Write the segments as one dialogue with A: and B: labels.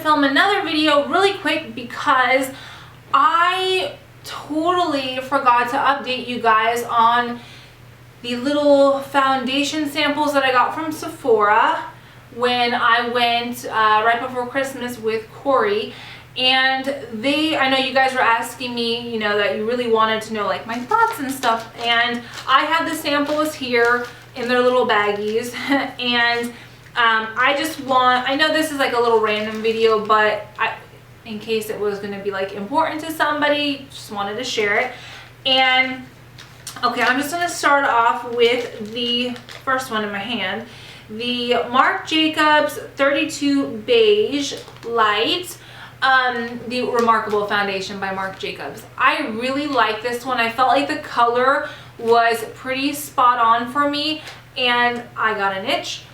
A: film another video really quick because I totally forgot to update you guys on the little foundation samples that I got from Sephora when I went right before Christmas with Corey. And I know you guys were asking me, you know, that you really wanted to know like my thoughts and stuff. And I have the samples here in their little baggies. And I know this is like a little random video, but in case it was going to be like important to somebody, just wanted to share it. And okay, I'm just going to start off with the first one in my hand. The Marc Jacobs 32 Beige Light. The Remarkable Foundation by Marc Jacobs. I really like this one. I felt like the color was pretty spot on for me, and I got an itch.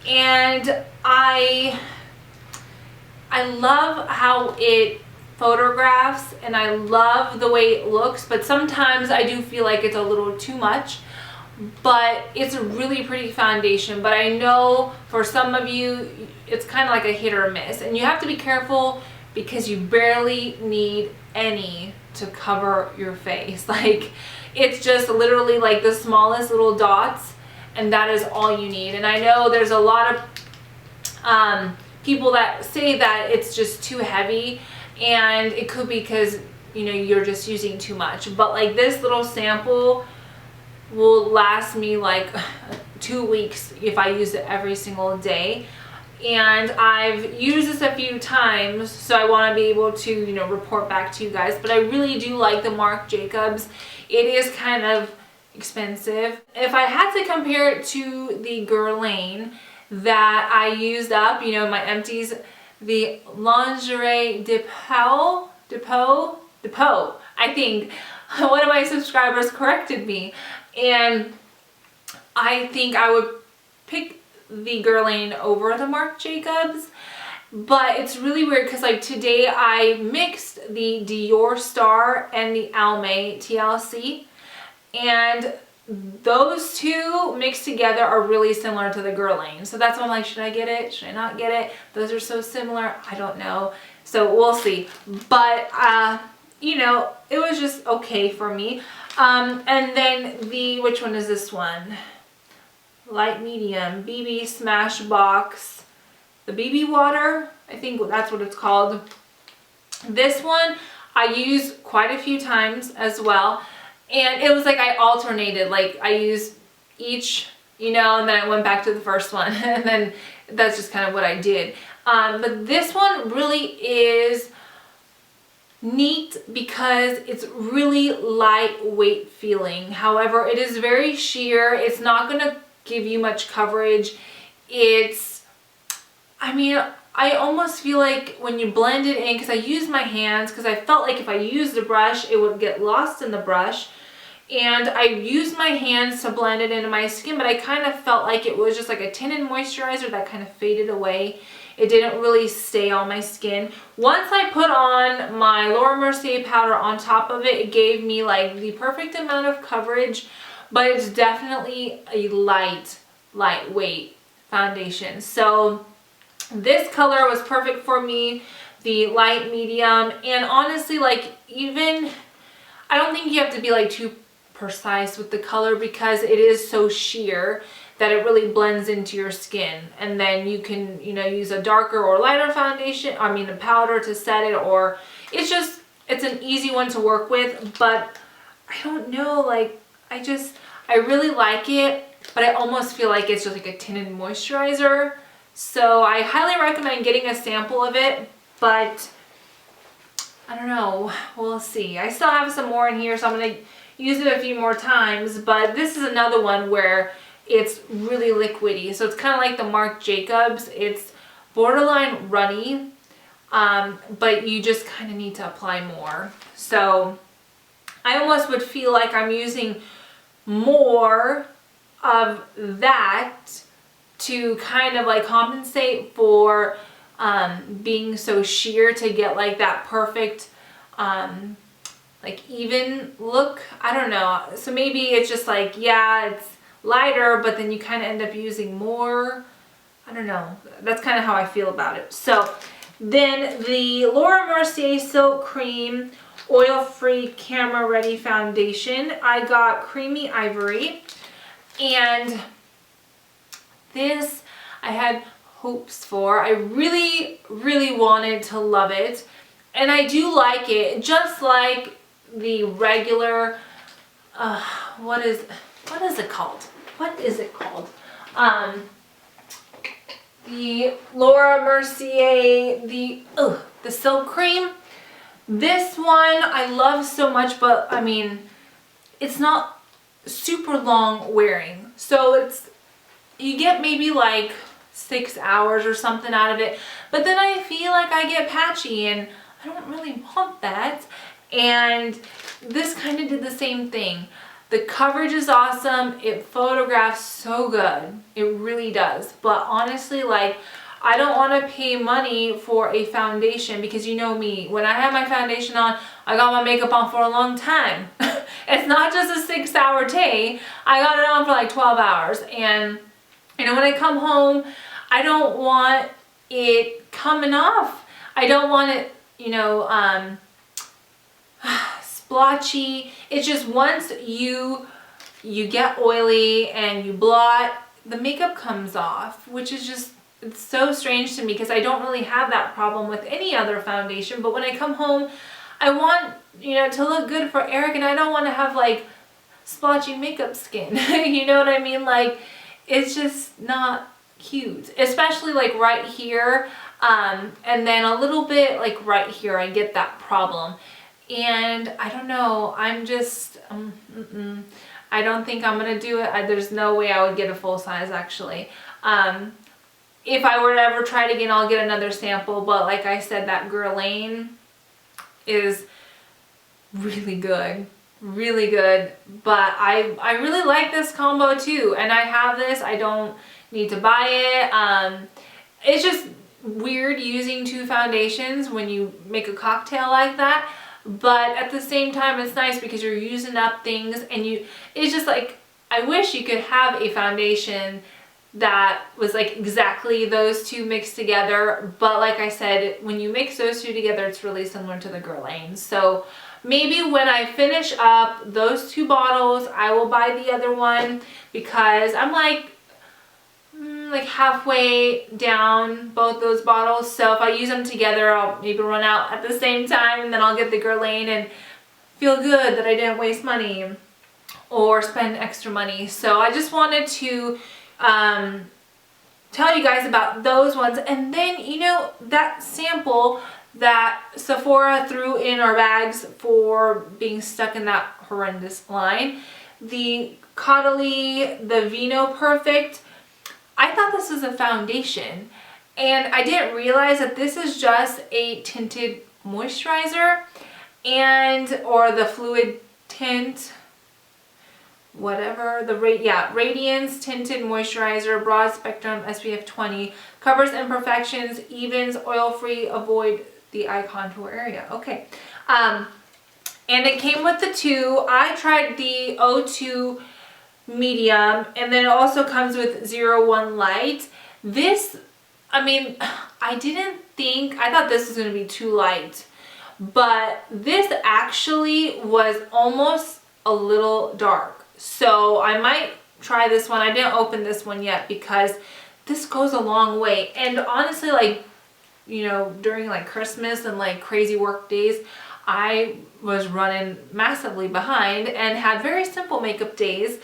A: And I love how it photographs, and I love the way it looks, but sometimes I do feel like it's a little too much. But it's a really pretty foundation, but I know for some of you it's kind of like a hit or miss, and you have to be careful because you barely need any to cover your face. Like, it's just literally like the smallest little dots, and that is all you need. And I know there's a lot of people that say that it's just too heavy, and it could be because, you know, you're just using too much. But like this little sample will last me like 2 weeks if I use it every single day. And I've used this a few times, so I want to be able to, you know, report back to you guys. But I really do like the Marc Jacobs. It is kind of expensive. If I had to compare it to the Guerlain that I used up, you know, my empties, the Lingerie Depot, I think one of my subscribers corrected me, and I think I would pick the Guerlain over the Marc Jacobs. But it's really weird because like today I mixed the Dior Star and the Almay TLC, and those two mixed together are really similar to the Guerlain. So that's why I'm like, should I get it? Should I not get it? Those are so similar. I don't know. So we'll see. But you know, it was just okay for me. And then which one is this one? Light medium, BB Smashbox, the BB water, I think that's what it's called. This one I used quite a few times as well, and it was like I alternated, like I used each, you know, and then I went back to the first one, and then that's just kind of what I did. But this one really is neat because it's really lightweight feeling. However, it is very sheer. It's not going to give you much coverage. I mean, I almost feel like when you blend it in, because I used my hands, because I felt like if I used the brush it would get lost in the brush, and I used my hands to blend it into my skin, but I kind of felt like it was just like a tinted moisturizer that kind of faded away. It didn't really stay on my skin. Once I put on my Laura Mercier powder on top of it, it gave me like the perfect amount of coverage. But it's definitely a lightweight foundation. So this color was perfect for me, the light medium. And honestly, like, even, I don't think you have to be like too precise with the color because it is so sheer that it really blends into your skin. And then you can, you know, use a darker or lighter foundation, I mean a powder to set it, or it's an easy one to work with. But I don't know, like, I really like it, but I almost feel like it's just like a tinted moisturizer. So I highly recommend getting a sample of it, but I don't know, we'll see. I still have some more in here, so I'm going to use it a few more times, but this is another one where it's really liquidy. So it's kind of like the Marc Jacobs. It's borderline runny, but you just kind of need to apply more. So I almost would feel like I'm using more of that to kind of like compensate for being so sheer, to get like that perfect like even look. I don't know, so maybe it's just like, yeah, it's lighter, but then you kind of end up using more. I don't know, that's kind of how I feel about it. So Then the Laura Mercier Silk Cream Oil-Free Camera Ready Foundation. I got Creamy Ivory. And this I had hopes for. I really, really wanted to love it. And I do like it, just like the regular, what is it called? What is it called? The Laura Mercier, the Silk Cream. This one I love so much, but I mean, it's not super long wearing. So you get maybe like 6 hours or something out of it, but then I feel like I get patchy and I don't really want that. And this kind of did the same thing. The coverage is awesome. It photographs so good. It really does. But honestly, like, I don't want to pay money for a foundation because you know me. When I have my foundation on, I got my makeup on for a long time. It's not just a 6-hour day. I got it on for like 12 hours. And, you know, when I come home, I don't want it coming off. I don't want it, you know, splotchy. It's just once you get oily and you blot, the makeup comes off, which is just, it's so strange to me because I don't really have that problem with any other foundation. But when I come home, I want, you know, to look good for Eric, and I don't want to have like splotchy makeup skin. You know what I mean? Like, it's just not cute, especially like right here. And then a little bit like right here, I get that problem. And I don't know, I'm just, I don't think I'm going to do it. There's no way I would get a full size actually. If I were to ever try it again, I'll get another sample. But like I said, that Guerlain is really good. Really good. But I really like this combo too. And I have this. I don't need to buy it. It's just weird using 2 foundations when you make a cocktail like that. But at the same time, it's nice because you're using up things, and it's just like, I wish you could have a foundation that was like exactly those 2 mixed together. But like I said, when you mix those 2 together, it's really similar to the Guerlain. So maybe when I finish up those 2 bottles, I will buy the other one because I'm like halfway down both those bottles. So if I use them together, I'll maybe run out at the same time, and then I'll get the Guerlain and feel good that I didn't waste money or spend extra money. So I just wanted to tell you guys about those ones. And then, you know, that sample that Sephora threw in our bags for being stuck in that horrendous line, the Caudalie, the Vino Perfect, I thought this was a foundation, and I didn't realize that this is just a tinted moisturizer, or the fluid tint, whatever, Radiance Tinted Moisturizer, Broad Spectrum, SPF 20, covers imperfections, evens, oil-free, avoid the eye contour area. Okay, and it came with the 2. I tried the O2 medium, and then it also comes with 01 light. This, I mean, I thought this was going to be too light, but this actually was almost a little dark. So I might try this one. I didn't open this one yet because this goes a long way. And honestly, like, you know, during like Christmas and like crazy work days, I was running massively behind and had very simple makeup days.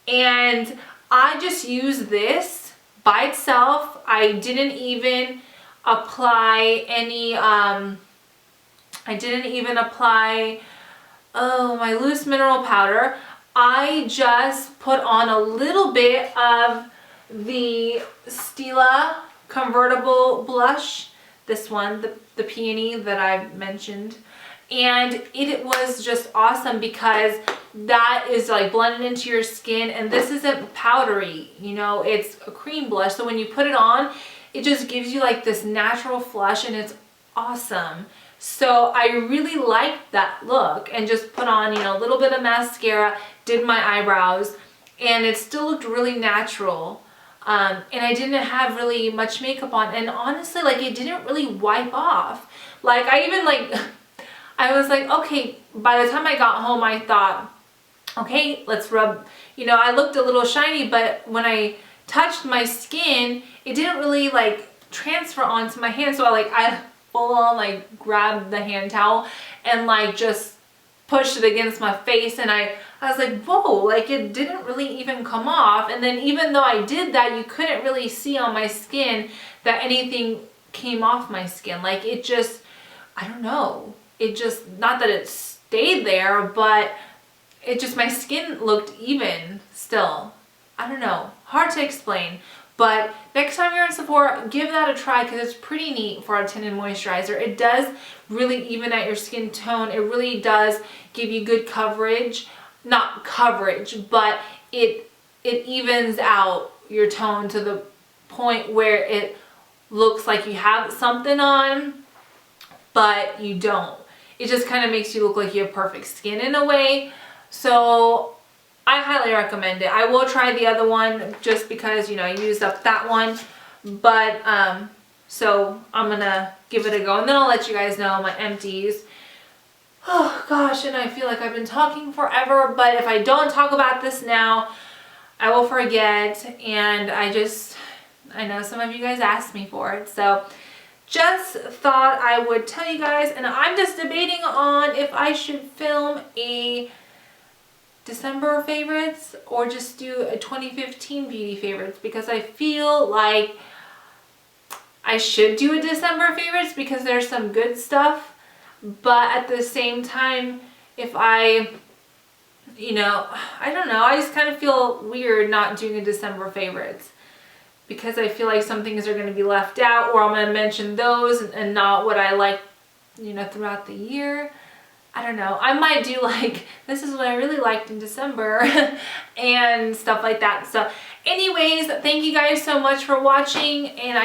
A: And I just used this by itself. I didn't even apply any, my loose mineral powder. I just put on a little bit of the Stila Convertible Blush, this one, the peony that I mentioned. And it was just awesome because that is like blended into your skin, and this isn't powdery, you know, it's a cream blush. So when you put it on, it just gives you like this natural flush, and it's awesome. So I really liked that look, and just put on, you know, a little bit of mascara, did my eyebrows, and it still looked really natural. And I didn't have really much makeup on, and honestly, like, it didn't really wipe off. Like, I even like, I was like, okay, by the time I got home, I thought, okay, let's rub, you know, I looked a little shiny, but when I touched my skin, it didn't really like transfer onto my hand. So I full on like grabbed the hand towel and like just pushed it against my face, and I was like, whoa, like it didn't really even come off. And then even though I did that, you couldn't really see on my skin that anything came off my skin. Like it just, I don't know, it just, not that it stayed there, but it just, my skin looked even still. I don't know, hard to explain. But next time you're in Sephora, give that a try because it's pretty neat for a tinted moisturizer. It does really even out your skin tone. It really does give you good coverage. Not coverage, but it evens out your tone to the point where it looks like you have something on, but you don't. It just kind of makes you look like you have perfect skin in a way. So I highly recommend it. I will try the other one just because, you know, I used up that one. But, so I'm gonna give it a go. And then I'll let you guys know my empties. Oh gosh, and I feel like I've been talking forever. But if I don't talk about this now, I will forget. And I know some of you guys asked me for it. So just thought I would tell you guys. And I'm just debating on if I should film a December favorites or just do a 2015 beauty favorites, because I feel like I should do a December favorites because there's some good stuff, but at the same time, if I, you know, I don't know, I just kind of feel weird not doing a December favorites because I feel like some things are going to be left out, or I'm going to mention those and not what I like, you know, throughout the year. I don't know. I might do like, this is what I really liked in December and stuff like that. So anyways, thank you guys so much for watching. And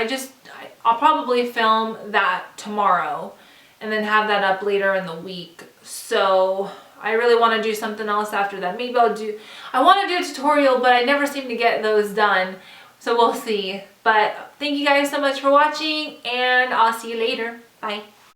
A: I'll probably film that tomorrow and then have that up later in the week. So I really want to do something else after that. Maybe I want to do a tutorial, but I never seem to get those done. So we'll see. But thank you guys so much for watching, and I'll see you later. Bye.